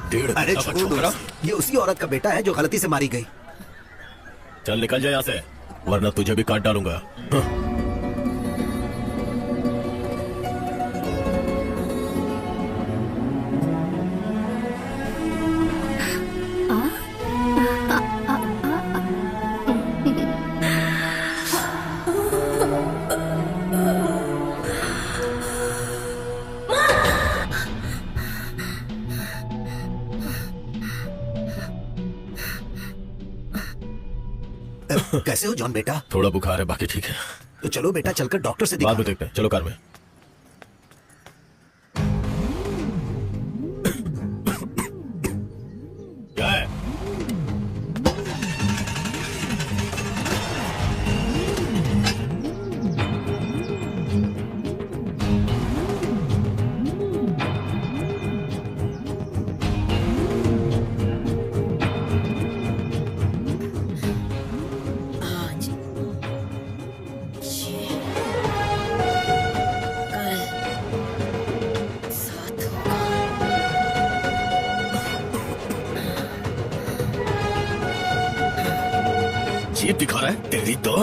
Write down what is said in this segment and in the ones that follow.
अरे छोड़ो, ये उसी औरत का बेटा है जो गलती से मारी गई। चल निकल जाए यहाँ से, वरना तुझे भी काट डालूंगा। कैसे हो जॉन बेटा? थोड़ा बुखार है, बाकी ठीक है। तो चलो बेटा, चलकर डॉक्टर से दिखा। बाद में देखते हैं, चलो कार में। क्या है? जीप दिखा रहा है तेरी तो।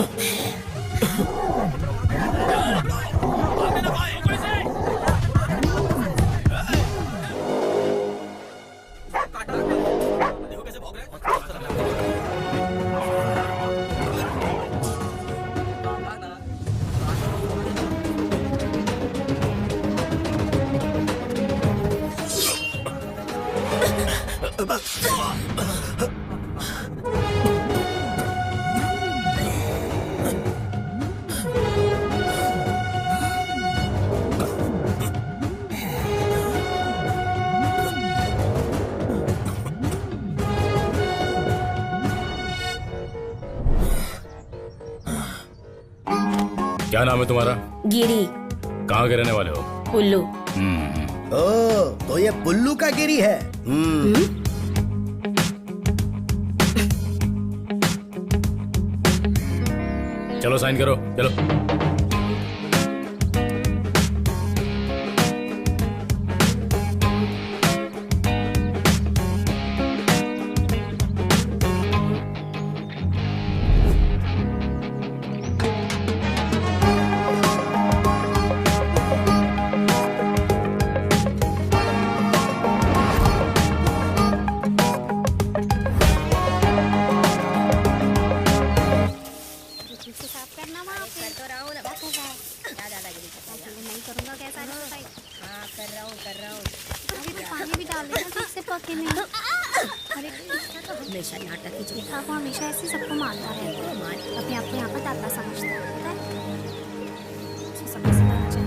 क्या नाम है तुम्हारा? गिरी। कहाँ के रहने वाले हो? पुल्लू। ओ, तो ये पुल्लू का गिरी है। चलो साइन करो, चलो। हमेशा नाटक ही चलता है। वो हमेशा ऐसे सबको मारता रहता है। अपने आप को यहाँ पर दादा समझता है, पता है? उसे समझ में आ जाए।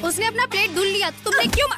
उसने अपना प्लेट धुल लिया, तुमने क्यों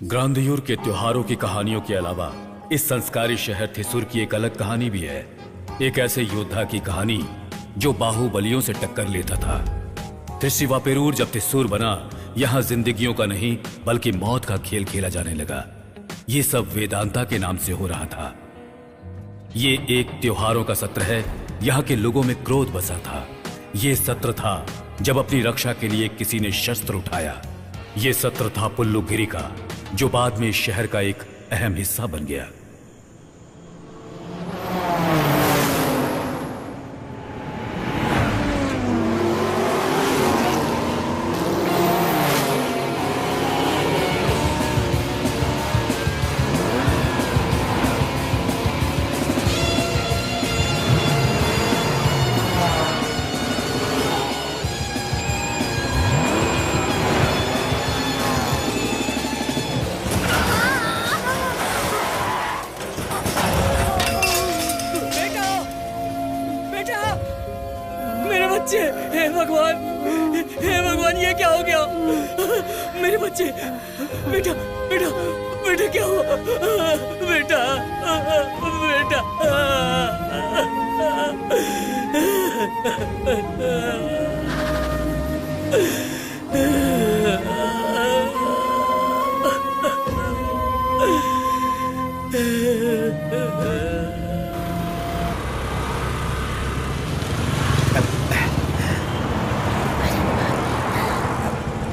ग्रांधियूर के त्योहारों की कहानियों के अलावा इस संस्कारी शहर थिसुर की एक अलग कहानी भी है। एक ऐसे योद्धा की कहानी जो बाहुबलियों से टक्कर लेता था। त्रिशिवा पेरूर जब त्रिशूर बना, यहाँ जिंदगियों का नहीं बल्कि मौत का खेल खेला जाने लगा। ये सब वेदांता के नाम से हो रहा था। ये एक त्योहारों का सत्र है। यहाँ के लोगों में क्रोध बसा था। ये सत्र था जब अपनी रक्षा के लिए किसी ने शस्त्र उठाया। ये सत्र था पुल्लुगिरी का, जो बाद में शहर का एक अहम हिस्सा बन गया। हे भगवान, ये क्या हो गया? मेरे बच्चे, बेटा बेटा बेटा क्या हुआ? बेटा बेटा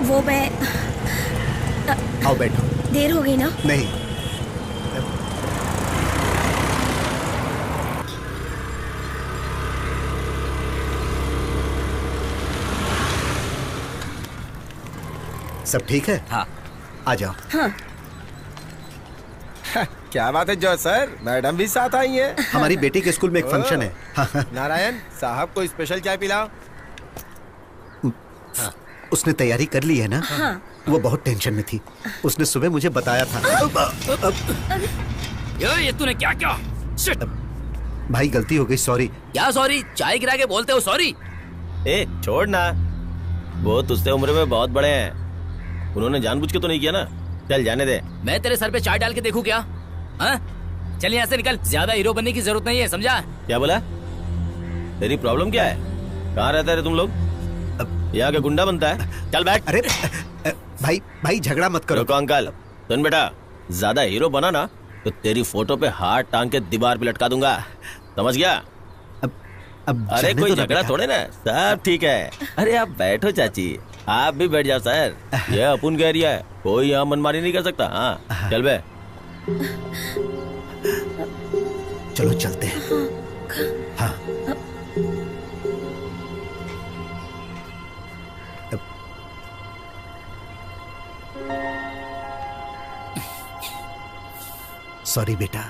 वो मैं आओ बैठो। देर हो गई ना? नहीं, सब ठीक है? हाँ। आ जाओ। हाँ। क्या बात है जो सर, मैडम भी साथ आई है। हमारी बेटी के स्कूल में एक फंक्शन है। नारायण साहब को स्पेशल चाय पिलाओ। उसने तैयारी कर ली है ना? हाँ। वो बहुत टेंशन में थी। उसने सुबह मुझे बताया था। ये तूने क्या किया? शिट। भाई गलती हो गई, सॉरी। क्या सॉरी? चाय गिरा के बोलते हो सॉरी? ए छोड़ ना, वो तुझसे उम्र में बहुत बड़े हैं। उन्होंने जानबूझ के तो नहीं किया ना। चल जाने दे। मैं तेरे सर पे चाय डाल के देखूं क्या? हाँ? चल यहाँ से निकल। ज्यादा हीरो बनने की जरूरत नहीं है, समझा? क्या बोला? तेरी प्रॉब्लम क्या है? कहाँ रहता है तुम लोग? यहाँ के गुंडा बनता है? चल बैठ। अरे भाई भाई झगड़ा मत करो। रुको अंकल, सुन बेटा, ज्यादा हीरो बना ना तो तेरी फोटो पे हाथ टांग के दीवार पे लटका दूंगा, समझ गया? अब अरे जाने कोई दो ना झगड़ा बेटा। थोड़े ना, सब ठीक है। अरे आप बैठो चाची, आप भी बैठ जाओ सर। ये अपन का एरिया है, कोई यहाँ मनमानी नहीं कर सकता। हाँ चल बे। चलो चलते हैं। हाँ। सॉरी बेटा।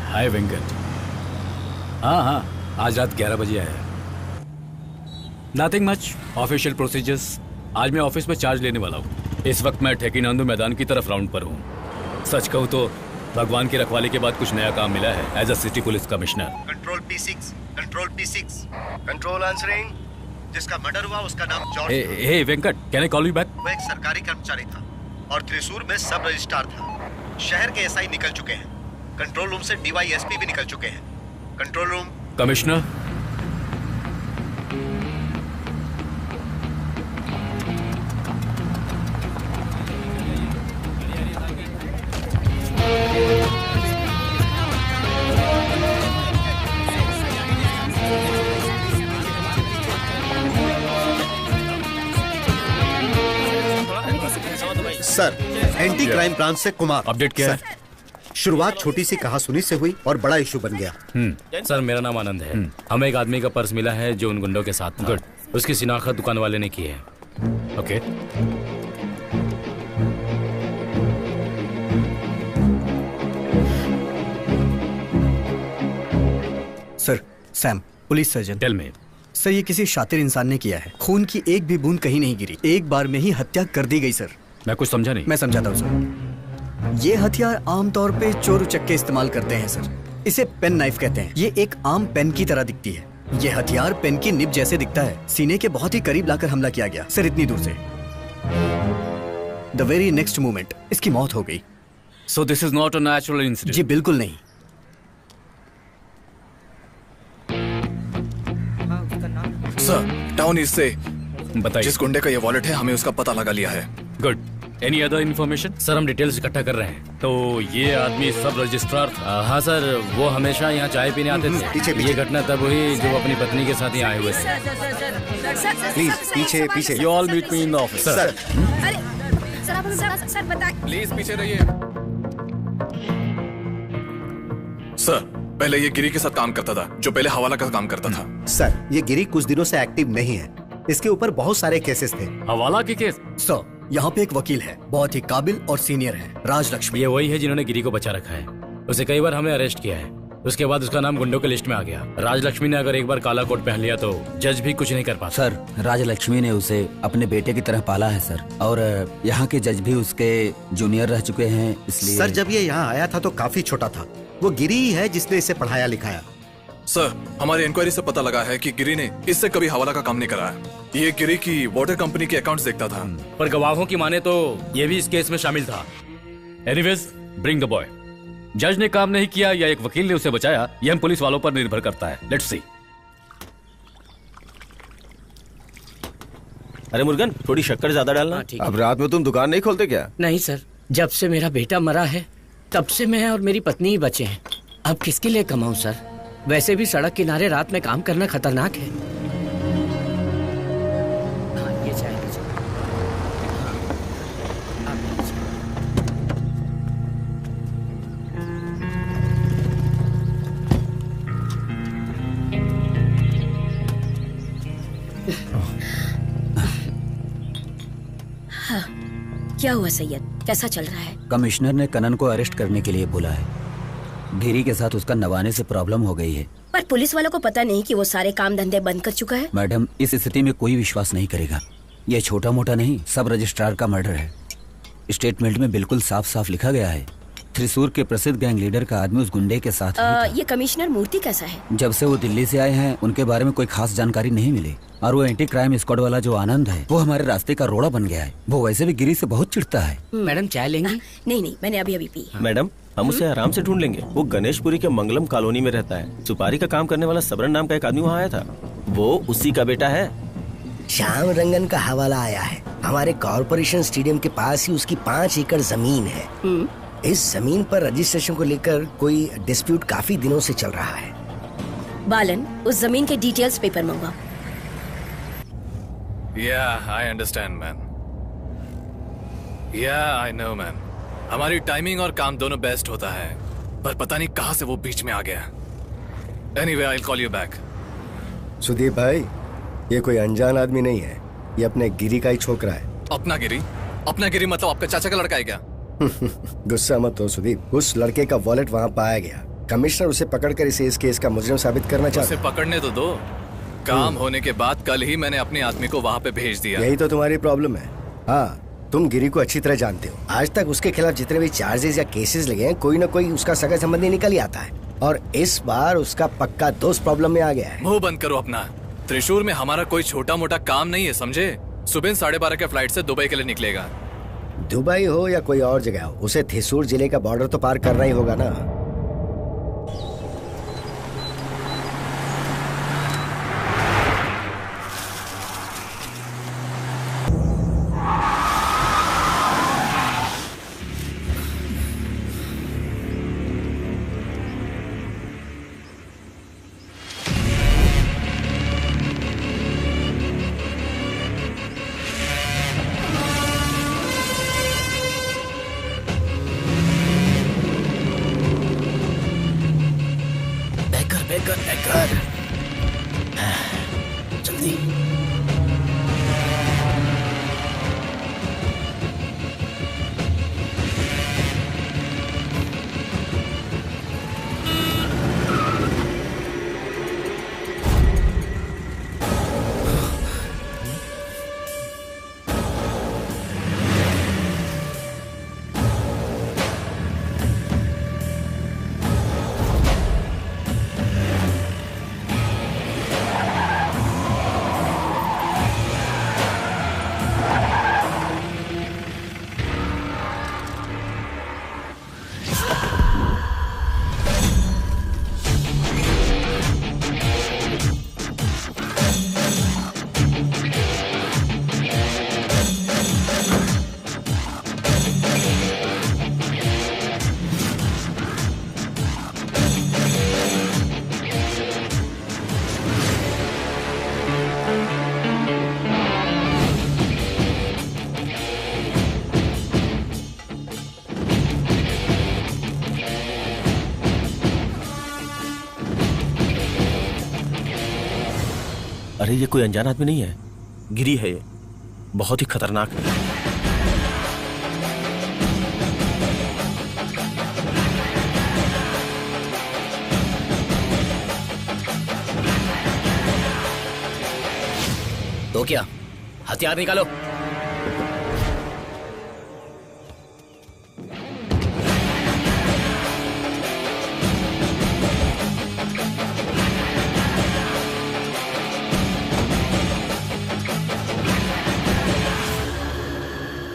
हाय वेंकट। हाँ हाँ, आज रात 11 बजे आया। Nothing much, official procedures. आज मैं ऑफिस में चार्ज लेने वाला हूँ। इस वक्त मैं ठेकीनांदू मैदान की तरफ राउंड पर हूँ। सच कहूँ तो भगवान की रखवाली के बाद कुछ नया काम मिला है as a city police commissioner. Control P6, control P6, control answering. जिसका मर्डर हुआ उसका नाम George. Hey Venkat, can I call you back? वो एक सरकारी कर्मचारी था और त्रिशूर में सब रजिस्ट्रार था। शहर के एसआई निकल चुके हैं। कंट्रोल रूम से DYSP भी निकल चुके हैं। Control room. Commissioner, sir, anti crime branch से कुमार। अपडेट क्या है? शुरुआत छोटी सी कहासुनी से हुई और बड़ा इशू बन गया। सर मेरा नाम आनंद है। हमें एक आदमी का पर्स मिला है जो उन गुंडों के साथ था। गुड। उसकी शिनाख्त दुकान वाले ने की है। Okay. Sir Sam, police surgeon. Tell me. Sir, ये किसी शातिर इंसान ने किया है। खून की एक भी बूंद कहीं नहीं गिरी, एक बार में ही हत्या कर दी गई सर। मैं कुछ समझा नहीं। मैं समझाता हूँ सर। ये हथियार आमतौर पे चोर उचक्के इस्तेमाल करते हैं सर। इसे पेन नाइफ कहते हैं। ये एक आम पेन की तरह दिखती है। ये हथियार पेन की निब जैसे दिखता है। सीने के बहुत ही करीब लाकर हमला किया गया सर, इतनी दूर से। द वेरी नेक्स्ट मोमेंट इसकी मौत हो गई। So this is not a natural incident? जी बिल्कुल नहीं। सर, टाउन ईस्ट से बताइए। जिस गुंडे का ये वॉलेट है, हमें उसका पता लगा लिया है। Good. Any other information? Sir, हम डिटेल्स इकट्ठा कर रहे हैं। तो ये आदमी सब रजिस्ट्रार था? हाँ सर, वो हमेशा यहाँ चाय पीने आते थे। पीछे। ये घटना तब हुई जब अपनी पत्नी के साथ यहाँ आए हुए थे। प्लीज पीछे पीछे। You all meet me in the office. Sir अरे सर, आप हमें सर बताइए। प्लीज पीछे रहिए। सर, पहले ये गिरी के साथ काम करता था, जो पहले हवाला का काम करता था। सर, ये गिरी कुछ दिनों से एक्टिव नहीं है। इसके ऊपर बहुत सारे केसेस थे। हवाला के केस? सर, यहाँ पे एक वकील है, बहुत ही काबिल और सीनियर है, राज लक्ष्मी। ये वही है जिन्होंने गिरी को बचा रखा है। उसे कई बार हमने अरेस्ट किया है। उसके बाद उसका नाम गुंडों के लिस्ट में आ गया। राजलक्ष्मी ने अगर एक बार काला कोट पहन लिया तो जज भी कुछ नहीं कर पाता। सर, राजलक्ष्मी ने उसे अपने बेटे की तरह पाला है सर, और यहाँ के जज भी उसके जूनियर रह चुके हैं, इसलिए। सर, जब ये यहाँ आया था तो काफी छोटा था। वो गिरी ही है जिसने इसे पढ़ाया लिखाया। सर, हमारी इंक्वायरी से पता लगा है कि गिरी ने इससे कभी हवाला का काम नहीं कराया। ये गिरी की वाटर कंपनी के अकाउंट्स देखता था। पर गवाहों की माने तो ये भी इस केस में शामिल था। Anyways, bring the boy. जज ने काम नहीं किया या एक वकील ने उसे बचाया, यह हम पुलिस वालों पर निर्भर करता है। Let's see. अरे मुर्गन, थोड़ी शक्कर ज्यादा डालना। अब रात में तुम दुकान नहीं खोलते क्या? नहीं सर, जब से मेरा बेटा मरा है तब से मैं और मेरी पत्नी ही बचे हैं। अब किसके लिए कमाऊं सर? वैसे भी सड़क किनारे रात में काम करना खतरनाक है। हाँ, ये चाय लीजिए। हाँ, आप लीजिए। हाँ, क्या हुआ सैयद, कैसा चल रहा है? कमिश्नर ने कनन को अरेस्ट करने के लिए बोला है। गिरी के साथ उसका नवाने से प्रॉब्लम हो गई है। पर पुलिस वालों को पता नहीं कि वो सारे काम धंधे बंद कर चुका है। मैडम, इस स्थिति में कोई विश्वास नहीं करेगा। ये छोटा मोटा नहीं, सब रजिस्ट्रार का मर्डर है। स्टेटमेंट में बिल्कुल साफ साफ लिखा गया है। त्रिशूर के प्रसिद्ध गैंग लीडर का आदमी उस गुंडे के साथ ही था। ये कमिश्नर मूर्ति कैसा है? जब से वो दिल्ली से आए हैं उनके बारे में कोई खास जानकारी नहीं मिली। और वो एंटी क्राइम स्क्वाड वाला जो आनंद है, वो हमारे रास्ते का रोड़ा बन गया है। वो वैसे भी गिरी से बहुत चिढ़ता है। मैडम, चाय लेंगी? नहीं, मैंने अभी पी। मैडम, हम उसे आराम से ढूंढ लेंगे। वो गणेशपुरी के मंगलम कॉलोनी में रहता है। सुपारी का काम करने वाला सबरन नाम का एक आदमी वहाँ आया था। वो उसी का बेटा है। श्याम रंगन का हवाला आया है। हमारे कॉर्पोरेशन स्टेडियम के पास ही उसकी 5 एकड़ जमीन है। इस जमीन पर रजिस्ट्रेशन को लेकर कोई डिस्प्यूट काफी दिनों से चल रहा है। बालन, उस जमीन के डिटेल्स पेपर मंगवा। Yeah, I understand, man. Yeah, I know, man. हमारी टाइमिंग और काम दोनों बेस्ट होता है, पर पता नहीं कहाँ से वो बीच में आ गया। Anyway, I'll call you back. Sudeep भाई, ये कोई अनजान आदमी नहीं है। ये अपने गिरी का ही छोकरा है। अपना गिरी? अपना गिरी मतलब आपका चाचा का लड़का है क्या? गुस्सा मत हो सुदीप। उस लड़के का वॉलेट वहाँ पाया गया। कमिश्नर उसे पकड़कर इसे इस केस का मुजरिम साबित करना चाहता है। उसे पकड़ने तो दो। काम होने के बाद कल ही मैंने अपने आदमी को वहाँ पे भेज दिया। यही तो तुम्हारी प्रॉब्लम है। हाँ, तुम गिरी को अच्छी तरह जानते हो। आज तक उसके खिलाफ जितने भी चार्जेस या केसेस लगे हैं, कोई ना कोई उसका सगा संबंधी निकल ही आता है। और इस बार उसका पक्का दोस्त प्रॉब्लम में आ गया है। मुंह बंद करो अपना। त्रिशूर में हमारा कोई छोटा मोटा काम नहीं है, समझे? सुबह 12:30 के फ्लाइट से दुबई के लिए निकलेगा। दुबई हो या कोई और जगह हो, उसे थ्रिसूर जिले का बॉर्डर तो पार करना ही होगा ना। जल्दी। अरे ये कोई अनजान आदमी नहीं है, गिरी है ये, बहुत ही खतरनाक है। तो क्या, हथियार निकालो।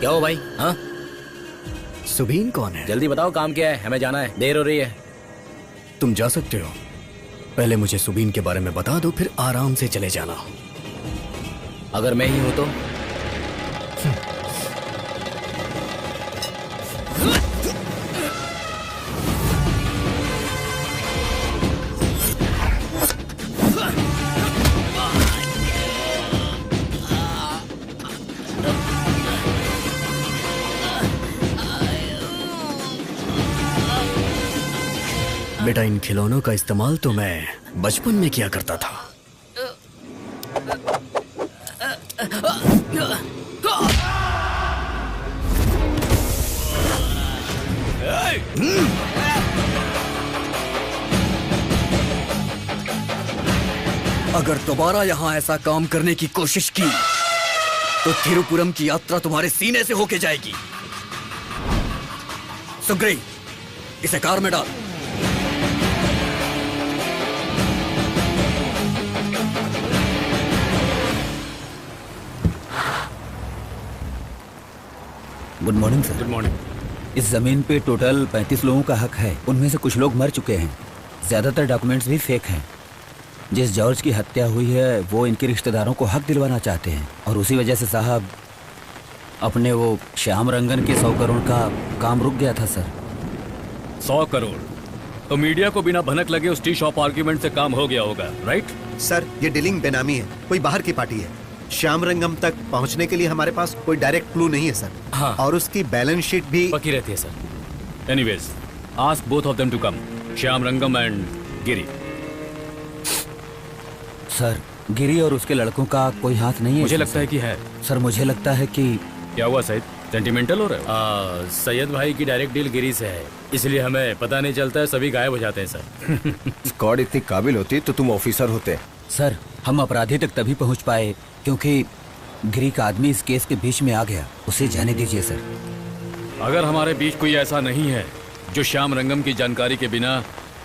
क्या हो भाई? हाँ, सुबीन कौन है? जल्दी बताओ, काम क्या है, हमें जाना है, देर हो रही है। तुम जा सकते हो, पहले मुझे सुबीन के बारे में बता दो, फिर आराम से चले जाना। अगर मैं ही हूं तो? बेटा, इन खिलौनों का इस्तेमाल तो मैं बचपन में किया करता था। अगर दोबारा यहां ऐसा काम करने की कोशिश की तो थिरुपुरम की यात्रा तुम्हारे सीने से होके जाएगी। सुग्री, इसे कार में डाल। Good morning sir. Good morning. इस जमीन पे टोटल 35 लोगों का हक है, उनमें से कुछ लोग मर चुके हैं, ज्यादातर डॉक्यूमेंट्स भी फेक हैं। जिस जॉर्ज की हत्या हुई है वो इनके रिश्तेदारों को हक दिलवाना चाहते हैं, और उसी वजह से साहब अपने वो श्याम रंगन के 100 करोड़ का काम रुक गया था सर। 100 करोड़? तो मीडिया को बिना भनक लगे उस टी शॉप आर्ग्यूमेंट से काम हो गया होगा, राइट? सर, ये डीलिंग बेनामी है, कोई बाहर की पार्टी है। श्याम रंगम तक पहुंचने के लिए हमारे पास कोई डायरेक्ट क्लू नहीं है सर। हाँ। और उसकी बैलेंस शीट भी पकी रहती है sir. Anyways, ask both of them to come, Shyam Rangam and Giri. Sir, गिरी और उसके लड़कों का कोई हाथ नहीं है? मुझे लगता है कि है। सर, मुझे लगता है कि... क्या हुआ सैयद, सेंटिमेंटल हो रहे हो? सैयद भाई की डायरेक्ट डील गिरी से है, इसलिए हमें पता नहीं चलता है, सभी गायब हो जाते हैं सर। स्क्वाड इतनी काबिल होती तो तुम ऑफिसर होते। सर, हम अपराधी तक तभी पहुंच पाए क्योंकि गिरी का आदमी इस केस के बीच में आ गया, उसे जाने दीजिए सर। अगर हमारे बीच कोई ऐसा नहीं है जो श्याम रंगम की जानकारी के बिना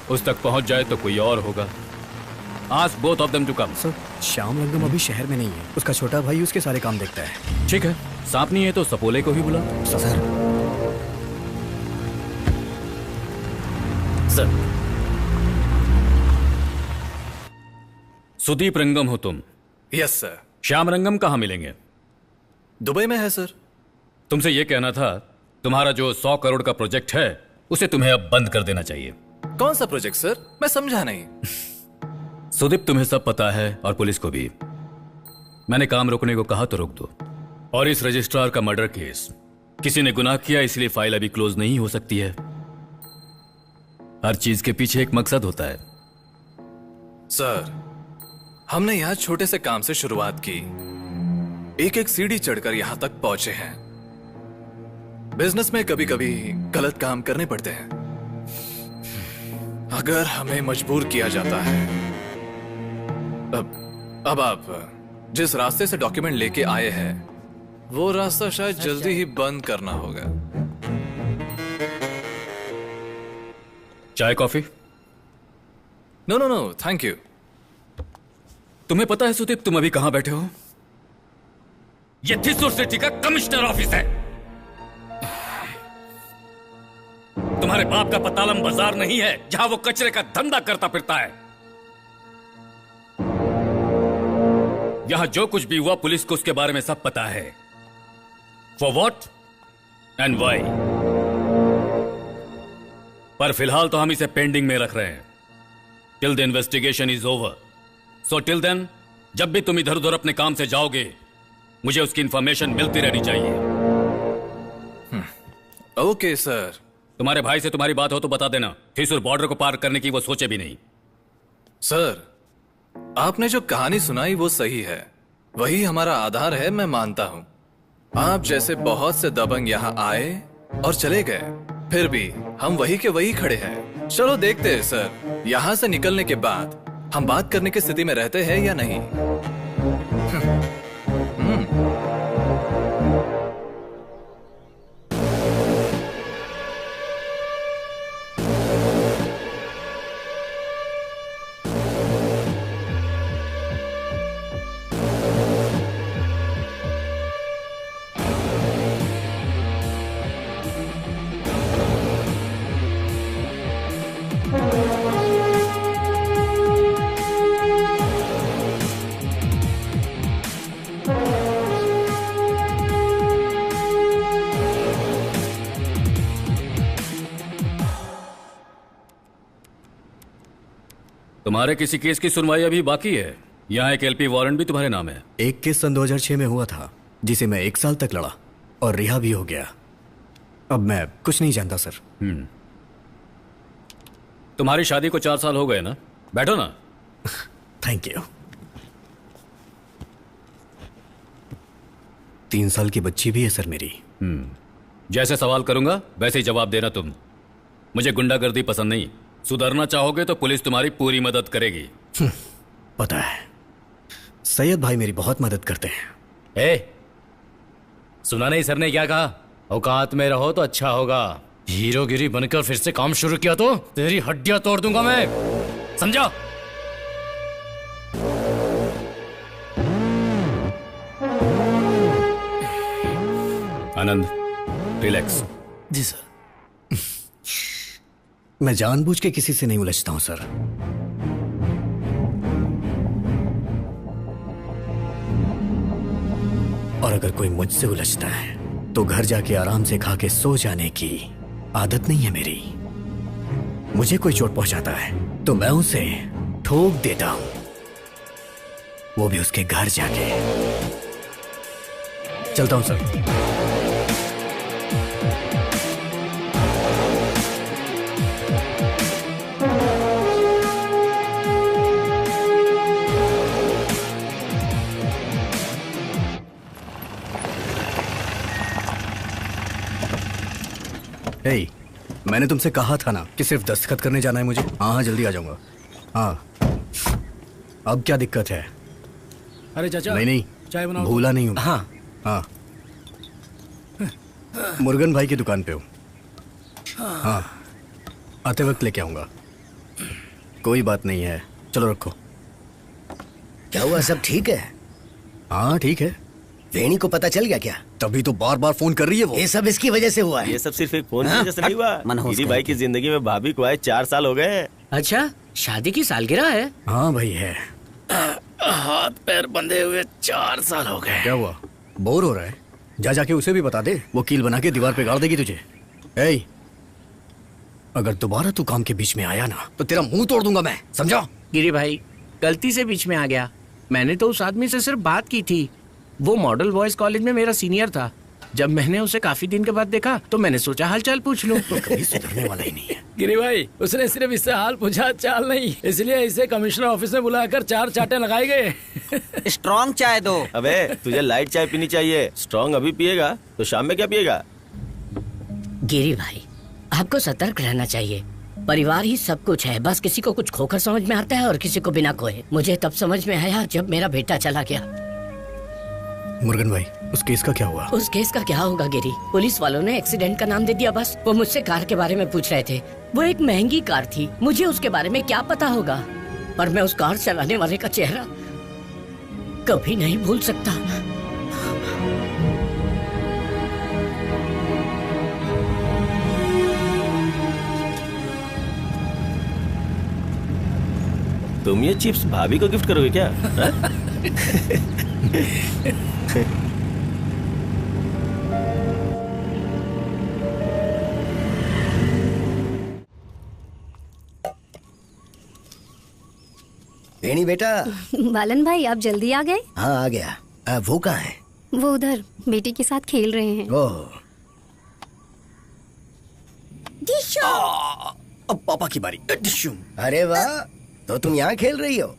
उस तक पहुंच जाए तो कोई और होगा। Ask both of them to come. Sir, Shyam Rangam अभी शहर में नहीं है, उसका छोटा भाई उसके सारे काम देखता है। ठीक है, सांप नहीं है तो सपोले को ही बुला। सर। सर, सुदीप रंगम हो तुम? Yes sir. श्याम रंगम कहाँ मिलेंगे? दुबई में है सर। तुमसे यह कहना था, तुम्हारा जो 100 करोड़ का प्रोजेक्ट है उसे तुम्हें अब बंद कर देना चाहिए। कौन सा प्रोजेक्ट सर, मैं समझा नहीं। सुदीप, तुम्हें सब पता है और पुलिस को भी। मैंने काम रोकने को कहा तो रोक दो। और इस रजिस्ट्रार का मर्डर केस, किसी ने गुनाह किया इसलिए फाइल अभी क्लोज नहीं हो सकती है। हर चीज के पीछे एक मकसद होता है। सर, हमने यहाँ छोटे से काम से शुरुआत की, एक एक सीढ़ी चढ़कर यहाँ तक पहुंचे हैं। बिजनेस में कभी कभी गलत काम करने पड़ते हैं। अगर हमें मजबूर किया जाता है, अब आप जिस रास्ते से डॉक्यूमेंट लेके आए हैं वो रास्ता शायद जल्दी ही बंद करना होगा। चाय coffee? No no no, thank you. तुम्हें पता है सुदीप, तुम अभी कहां बैठे हो? ये थिसुर सिटी का कमिश्नर ऑफिस है। तुम्हारे बाप का पतालम बाजार नहीं है जहां वो कचरे का धंधा करता फिरता है। यहां जो कुछ भी हुआ पुलिस को उसके बारे में सब पता है। For what and why. पर फिलहाल तो हम इसे पेंडिंग में रख रहे हैं till the investigation is over. So till then, जब भी तुम इधर उधर अपने काम से जाओगे मुझे उसकी इंफॉर्मेशन मिलती रहनी चाहिए। Okay sir. तुम्हारे भाई से तुम्हारी बात हो तो बता देना, थिसुर बॉर्डर को पार करने की वो सोचे भी नहीं। सर, आपने जो कहानी सुनाई वो सही है, वही हमारा आधार है, मैं मानता हूँ। आप जैसे बहुत से दबंग यहाँ आए और चले गए, फिर भी हम वही के वही खड़े हैं। चलो देखते हैं सर, यहाँ से निकलने के बाद हम बात करने की स्थिति में रहते हैं या नहीं। तुम्हारे किसी केस की सुनवाई अभी बाकी है? यहाँ एक एलपी वारंट भी तुम्हारे नाम है। एक केस सन 2006 में हुआ था, जिसे मैं 1 साल तक लड़ा और रिहा भी हो गया। अब मैं कुछ नहीं जानता सर। तुम्हारी शादी को 4 साल हो गए ना? बैठो ना। Thank you. 3 साल की बच्ची भी है सर मेरी। जैसे सवाल करूंगा वैसे ही जवाब देना तुम। मुझे गुंडागर्दी पसंद नहीं। सुधरना चाहोगे तो पुलिस तुम्हारी पूरी मदद करेगी। पता है, सैयद भाई मेरी बहुत मदद करते हैं। सुना नहीं सर ने क्या कहा? औकात में रहो तो अच्छा होगा। हीरोगिरी बनकर फिर से काम शुरू किया तो तेरी हड्डियां तोड़ दूंगा मैं, समझा? आनंद, रिलैक्स। जी सर। मैं जानबूझ के किसी से नहीं उलझता हूं सर। और अगर कोई मुझसे उलझता है तो घर जाके आराम से खा के सो जाने की आदत नहीं है मेरी। मुझे कोई चोट पहुंचाता है तो मैं उसे ठोक देता हूं, वो भी उसके घर जाके। चलता हूं सर। Hey, मैंने तुमसे कहा था ना कि सिर्फ दस्तखत करने जाना है मुझे। हाँ जल्दी आ जाऊंगा। हाँ, अब क्या दिक्कत है? अरे चाचा, नहीं चाय बनाओ। भूला नहीं हूँ। हाँ हाँ, मुर्गन भाई की दुकान पे हूँ। हाँ, आते वक्त लेके आऊंगा। कोई बात नहीं है, चलो रखो। क्या हुआ, सब ठीक है? हाँ ठीक है। वेणी को पता चल गया क्या? तभी तो बार बार फोन कर रही है वो। ये सब इसकी वजह से हुआ है। ये सब सिर्फ एक फोन की वजह से नहीं हुआ। दीदी भाई की जिंदगी में भाभी को आए 4 साल हो गए हैं। अच्छा, शादी की सालगिरह है? हाँ भाई है। हाथ पैर बंधे हुए 4 साल हो गए। क्या हुआ, बोर हो रहा है? जा जाके उसे भी बता दे, वो कील बना के दीवार पे गाड़ देगी तुझे। ए, अगर दोबारा तू काम के बीच में आया ना तो तेरा मुंह तोड़ दूंगा मैं, समझा? गिरी भाई, गलती से बीच में आ गया। मैंने तो उस आदमी से सिर्फ बात की थी। वो मॉडल बॉयज कॉलेज में मेरा सीनियर था। जब मैंने उसे काफी दिन के बाद देखा तो मैंने सोचा हालचाल पूछ लूं। तो कभी सुधरने वाला ही नहीं है। गिरी भाई, उसने सिर्फ इससे हाल पूछा, चाल नहीं। इसलिए इसे कमिश्नर ऑफिस में बुलाकर 4 चाटे लगाए गए। स्ट्रॉन्ग चाय दो। अबे तुझे लाइट चाय पीनी चाहिए। स्ट्रॉन्ग अभी पिएगा तो शाम में क्या पिएगा? गिरी भाई, आपको सतर्क रहना चाहिए। परिवार ही सब कुछ है। बस किसी को कुछ खोकर समझ में आता है और किसी को बिना खोए। मुझे तब समझ में आया जब मेरा बेटा चला गया। मुर्गन भाई, उस केस का क्या हुआ? उस केस का क्या होगा गिरी? पुलिस वालों ने एक्सीडेंट का नाम दे दिया बस। वो मुझसे कार के बारे में पूछ रहे थे। वो एक महंगी कार थी, मुझे उसके बारे में क्या पता होगा। पर मैं उस कार चलाने वाले का चेहरा कभी नहीं भूल सकता। तुम ये चिप्स भाभी को गिफ्ट करोगे क्या? वेणी बेटा। बालन भाई, आप जल्दी आ गए? हाँ आ गया। वो कहाँ है? वो उधर बेटी के साथ खेल रहे हैं। ओह, अब पापा की बारी। अरे वाह, तो तुम यहाँ खेल रही हो?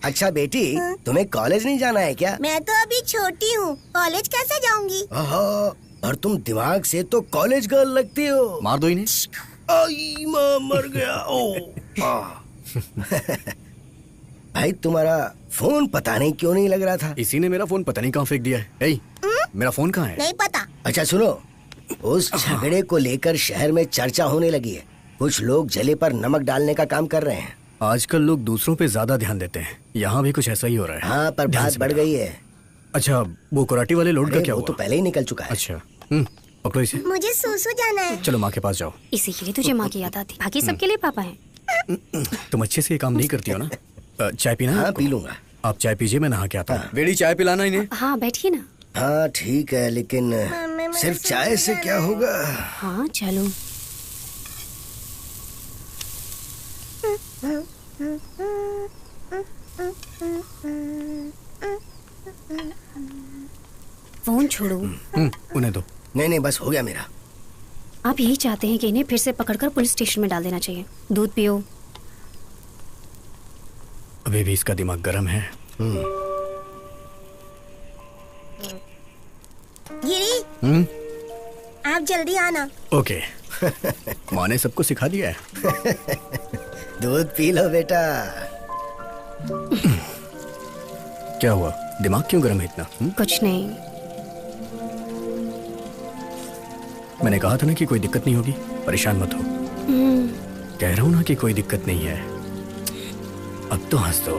अच्छा बेटी, तुम्हें कॉलेज नहीं जाना है क्या? मैं तो अभी छोटी हूँ, कॉलेज कैसे जाऊंगी? और तुम दिमाग से तो कॉलेज गर्ल लगती हो। मार दो इन्हें। आई माँ, मर गया। भाई तुम्हारा फोन पता नहीं क्यों नहीं लग रहा था। इसी ने मेरा फोन पता नहीं कहाँ फेंक दिया है। मेरा फोन कहाँ है? नहीं पता। अच्छा सुनो, उस झगड़े को लेकर शहर में चर्चा होने लगी है। कुछ लोग जले पर नमक डालने का काम कर रहे हैं। आजकल लोग दूसरों पे ज्यादा ध्यान देते हैं, यहाँ भी कुछ ऐसा ही हो रहा है। हाँ, पर बात बढ़ गई है। अच्छा, वो कराटे वाले लोड का क्या हुआ? वो तो पहले ही निकल चुका है। अच्छा, पकड़ो इसे। मुझे सूसू जाना है। चलो माँ के पास जाओ। इसी के लिए तुझे माँ की याद आती, बाकी सबके लिए पापा हैं। तुम अच्छे से ये काम नहीं करती हो ना? चाय पीना? हाँ, पी लूंगा। आप चाय पीजिए, मैं नहा के आता हूँ। बेड़ी चाय पिलाना इन्हें। हाँ बैठिए ना। हाँ ठीक है, लेकिन सिर्फ चाय से क्या होगा? हाँ चलो। फोन छोड़ो। उन्हें दो। नहीं बस हो गया मेरा। आप यही चाहते हैं कि इन्हें फिर से पकड़कर पुलिस स्टेशन में डाल देना चाहिए। दूध पियो। अभी भी इसका दिमाग गर्म है। गिरी, आप जल्दी आना। ओके। माँ ने सबको सिखा दिया है। दूध पी लो बेटा। क्या हुआ, दिमाग क्यों गर्म है इतना? कुछ नहीं। मैंने कहा था ना कि कोई दिक्कत नहीं होगी, परेशान मत हो। कह रहा हूँ ना कि कोई दिक्कत नहीं है। अब तो हंस दो।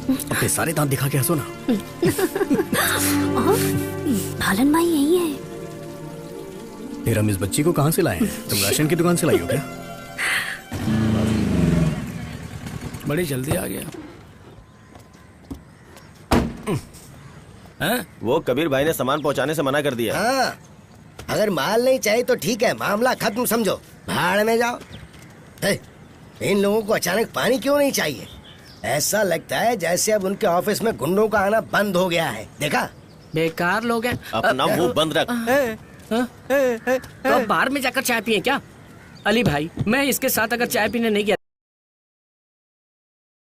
अपने सारे दांत दिखा के हंसो ना। भालन माई यही है। फिर हम इस बच्ची को कहाँ से लाए हैं? तुम राशन की दुकान से लाई हो क्या? बड़ी जल्दी आ गया। वो कबीर भाई ने सामान पहुंचाने से मना कर दिया। हाँ, अगर माल नहीं चाहिए तो ठीक है, मामला खत्म समझो, भाड़ में जाओ। इन लोगों को अचानक पानी क्यों नहीं चाहिए? ऐसा लगता है जैसे अब उनके ऑफिस में गुंडों का आना बंद हो गया है। देखा? बेकार लोग हैं। अपना मुंह बंद रख। तो अब बाहर में जाकर चाय पिए क्या? अली भाई, मैं इसके साथ अगर चाय पीने नहीं गया